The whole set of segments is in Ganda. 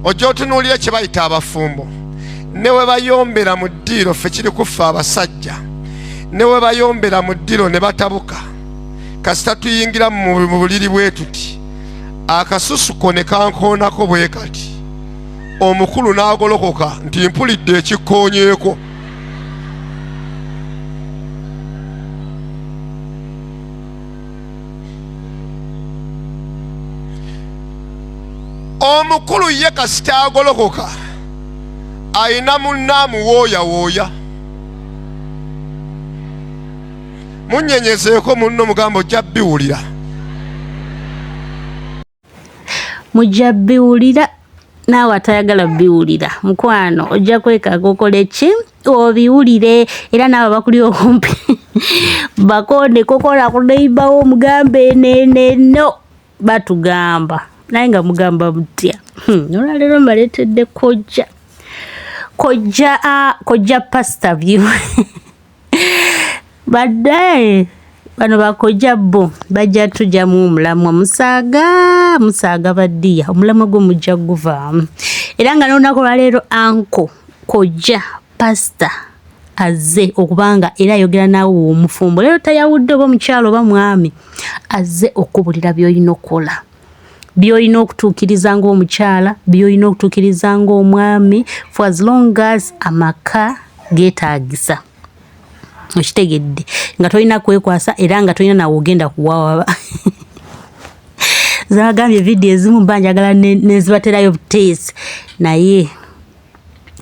ojja otunuulira kye bayita abafumbo ne we bayombera mu ddiiro ffe kiri kufa abasajja ne we bayombera mu ddiiro ne batabuka kasita tuyingira mu buliri bwe tuti akasusuko ne kankoonako bwe kati omukulu n'agolokoka nti mpulidde ekikkoonyeeko. Omukulu ye kasita agolokoka ayina munne amuwooyawooya. Munnyenyezeeko munno mugambo ojja biwulira. Mujja biwulira naawe atayagala biwulira mukwano ojja kwekaaga okole ki obiwulire era naawe bakuli okumpi bakonde kokola ku neighbour omugambe eneno batugamba naye nga mugamba mutya. Leero Mbaletedde Kojja Kojja pasta view badde bano bakojja bo bajja tujamu omulamwa musaaga baddiya omulamwa gwo mujja guvaamu era nga n'olunaku lwaleero anko Kojja pasta azze okubanga era ayogera naawe omufumbo leero tayawudde oba mukyalo oba mwami azze okubulira by'olina okukola by'olina okutuukiriza ng'omukyala by'olina okutuukiriza ng'omwami for as long as amaka geetaagisa. Okitegedde nga tolina kwekwasa era nga tolina nawe ogenda kuwawa. Zabagambye vidiyo ezimu mba njagala nezibaterayo buteesi naye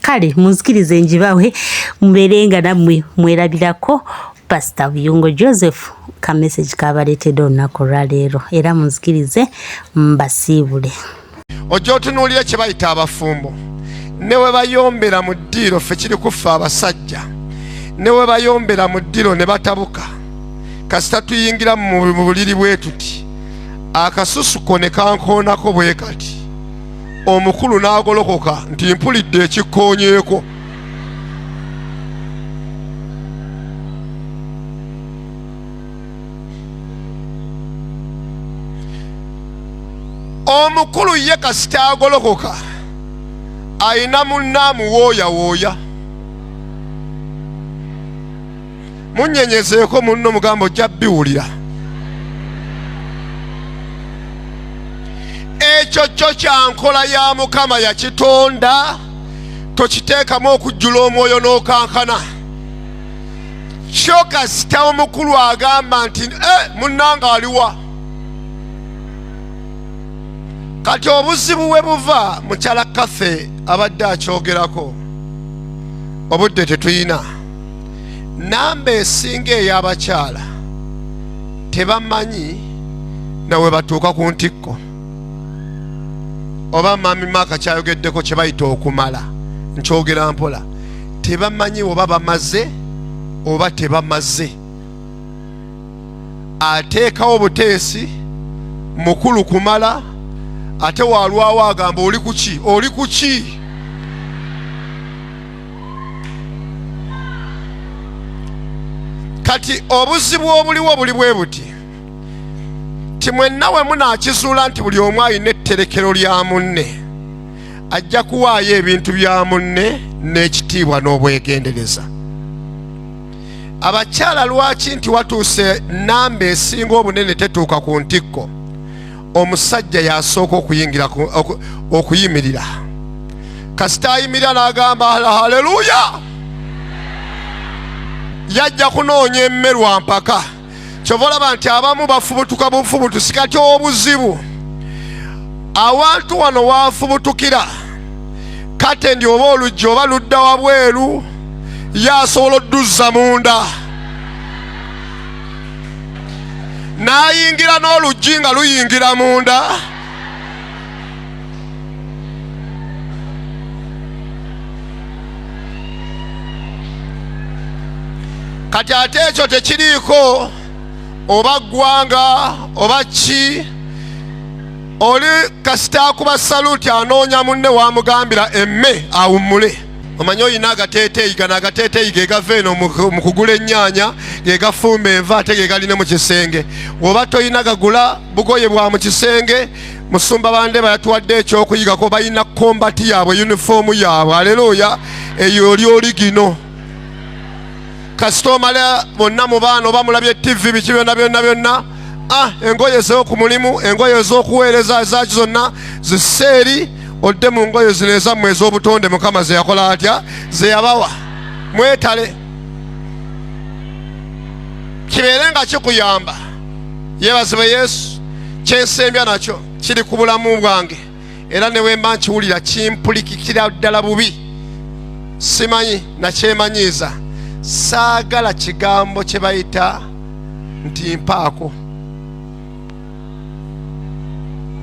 kale munzikirize njibawe mubeerenga nammwe mwerabirako. Pastor Buyungo Joseph ka message kabaleetedde olunaku lwaleero era munzikirize mbasiibule. Ojja otunuulira kye bayita abafumbo ne we bayombera mu ddiiro ffe kiri kufa abasajja ne we bayombera mu ddiiro ne batabuka kasita tuyingira mu buliri bwe tuti akasusuko ne kankoonako bwe kati omukulu n'agolokoka nti mpulidde ekikkoonyeeko. Omukulu ye kasita agolokoka ayina munne amuwooyawooya. Munnyenyezeeko munno mugambo ojja biwulira. Ekyo kyo kya nkola ya Mukama yakitonda tokiteekamu okujjula omwoyo n'okankana. Kyo kasita omukulu agamba nti munnanga aliwa. Kati obuzibu we buva mukyala kaffe abadde akyogerako obudde tetuyina. Namba esinga ey'abakyala tebamanyi nawe batuuka ku ntikko oba mami Maaka kyayogeddeko kye bayita okumala nkyogera mpola tebamanyi oba bamaze oba tebamaze. Ateekawo buteesi mukulu kumala ate walwawo agamba oli kuki oli kuki. Kati obuzibu obuliwo buli bwe buti ti mwenna we munaakizuula nti buli omu alina etterekero lya munne ajja kuwaayo ebintu bya munne n'ekitiibwa n'obwegendereza. Abakyala lwaki nti watuuse namba esinga obunene tetuuka ku ntikko omusajja yasooka okuyimirira kasita ayimirira n'agamba haleluya yajja kunoonya emmerwa mpaka. Kyova olaba nti abamu bafubutuka bufubutusi kati obuzibu awantu wano wafubutukira kate ndi oba oluggi oba ludda wabweru yasobola odduzza munda n'ayingira n'oluggi nga luyingira munda. Kati ate ekyo tekiriiko oba ggwanga oba ki oli kasita akuba saluti anoonya munne wamugambira emme awummule. Omanyi oyina agateeteeyi gano agateeteeyi ge gava eno mu kugula ennyaanya ge gafumba enva ate ge galine mu kisenge. Oba toyina gagula bugoye bwa mu kisenge musumba bande bayatuwadde ekyokuyigako balina kombati yaabwe yunifoomu yaabwe aleluya eyo oli oligino kasita omala bonna mu baana oba mulabye tv biki byonna engoye ez'oku mulimu engoye ez'okuweereza ezaki zonna ziseeri odde mu ngoye zino ezammwe ez'obutonde mukama ze yakola atya ze yabawa mwetale kibeere nga kikuyamba yeebazibwe yesu kyensembya nakyo kiri ku bulamu bwange era ne wemba nkiwulira kimpulikikira ddala bubi simanyi nakyemanyiiza saagala kigambo kye bayita nti mpaako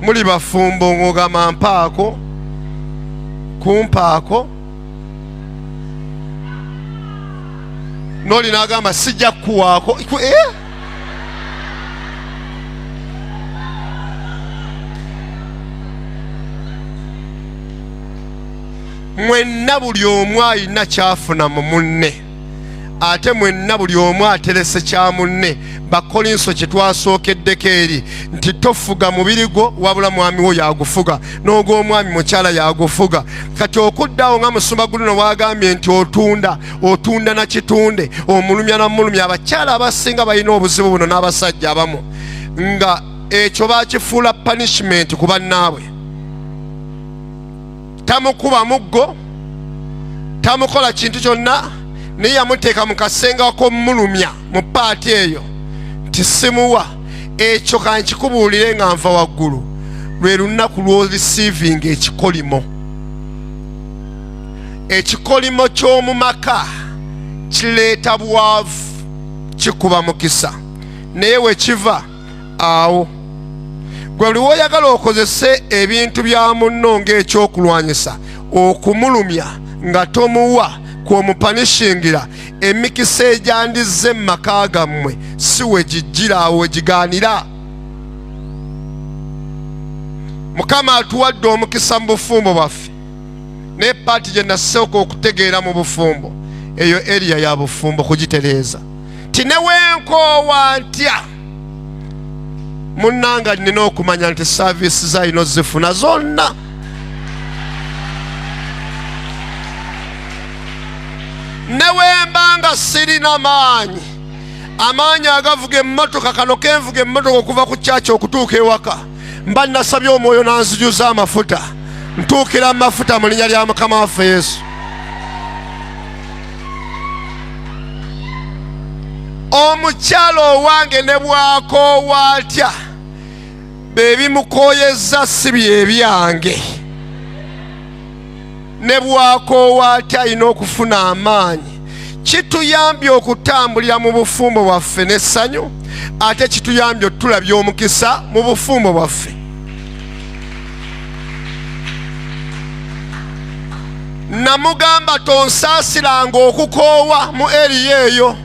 muli bafumbo ng'ogamba mpaako kumpaako n'oli n'agamba sijja kukuwaako mwenna buli omu alina kyafuna mu munne ate mwenna buli omu aterese kya munne bakolinso kye twasookeddeko eri nti tofuga mubiri gwo wabula mwami wo yagufuga n'ogw'omwami mukyala yagufuga kati okuddawo nga musumba guno wagambye nti otunda na kitunde omulumya na mulumya abakyala abasinga balina obuzibu buno n'abasajja abamu nga ekyo bakifuula punishment ku bannaabwe tamukuba muggo tamukola kintu kyonna naye yamuteeka mu kasenga k'omulumya mu paati eyo nti simuwa ekyo kankikubuulire nga nva waggulu lwe lunaku lw'orisiivinga ekikolimo ky'omu maka kireeta bwavu kikuba mukisa naye we kiva awo gwe liwoyagala okozese ebintu bya munno ng'ekyokulwanyisa okumulumya nga tomuwa kw'omupanishingira emikisa egyandizze mu maka gammwe si we gijjira awo we gigaanira mukama atuwadde omukisa mu bufumbo bwaffe naye paati gye nasooka okutegeera mu bufumbo eyo eriya ya bufumbo kugitereeza ti ne wenkoowa ntya munnanga nina okumanya nti saaviisi zayino zifuna zonna ne wembanga sirina amaanyi agavuga emmotoka kano kenvuga emmotoka okuva ku kyaki okutuuka ewaka mba nasabye omwoyo nanzijuza amafuta ntuukira amafuta mu linnya lya mukama waffe yesu omukyalo owange ne bwakoowa atya bebimukoyezza si byebyange ne bwakoowa atya alina okufuna amaanyi kituyambye okutambulira mu bufumbo bwaffe n'essanyu ate kituyambye otulabya omukisa mu bufumbo bwaffe namugamba tonsaasiranga okukoowa mu eriya eyo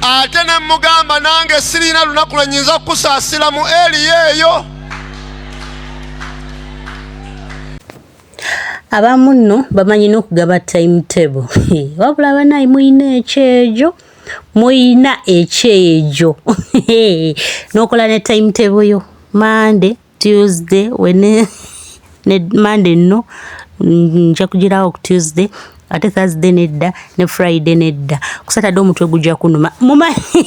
ate ne mugamba nange sirina lunaku lwe nnyinza kukusaasira mu eriya eyo abamu nno bamanyi n'okugaba timetable wabula banayi muyina ekyejo n'okola ne timetable yo Monday, Tuesday, Monday nno nja kugirawo ku Tuesday ate Thursday nedda ne Friday nedda ku Saturday omutwe gujja kunuma mumanyi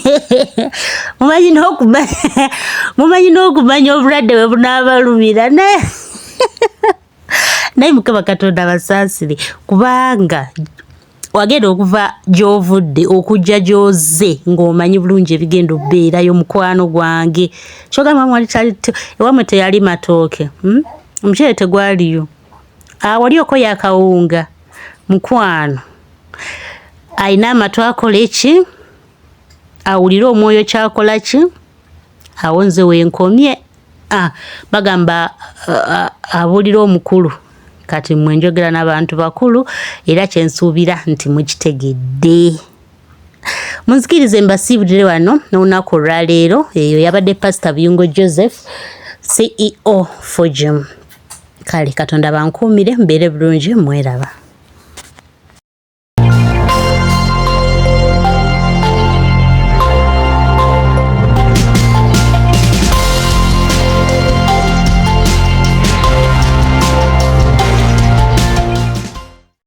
n'okumanya obulwadde bwe bunaabalumira naye mukama katonda basaasire kubanga wagenda okuva gy'ovudde okujja gy'oze ng'omanyi bulungi ebigenda obbeerayo mukwano gwange kyogamba ewamwe teyali matooke omuceere tegwaliyo wali okoya akawunga mukwano alina amatu akola eki awulire omwoyo kyakola ki awo nze wenkomye bagamba abuulira omukulu kati mmwe njogera n'abantu bakulu era kyensuubira nti mukitegedde munzikirize mbasiibulire wano n'olunaku olwaleero eyo yabadde Pastor Buyungo Joseph CEO for Gym kale katonda bankuumire mbeere bulungi mweraba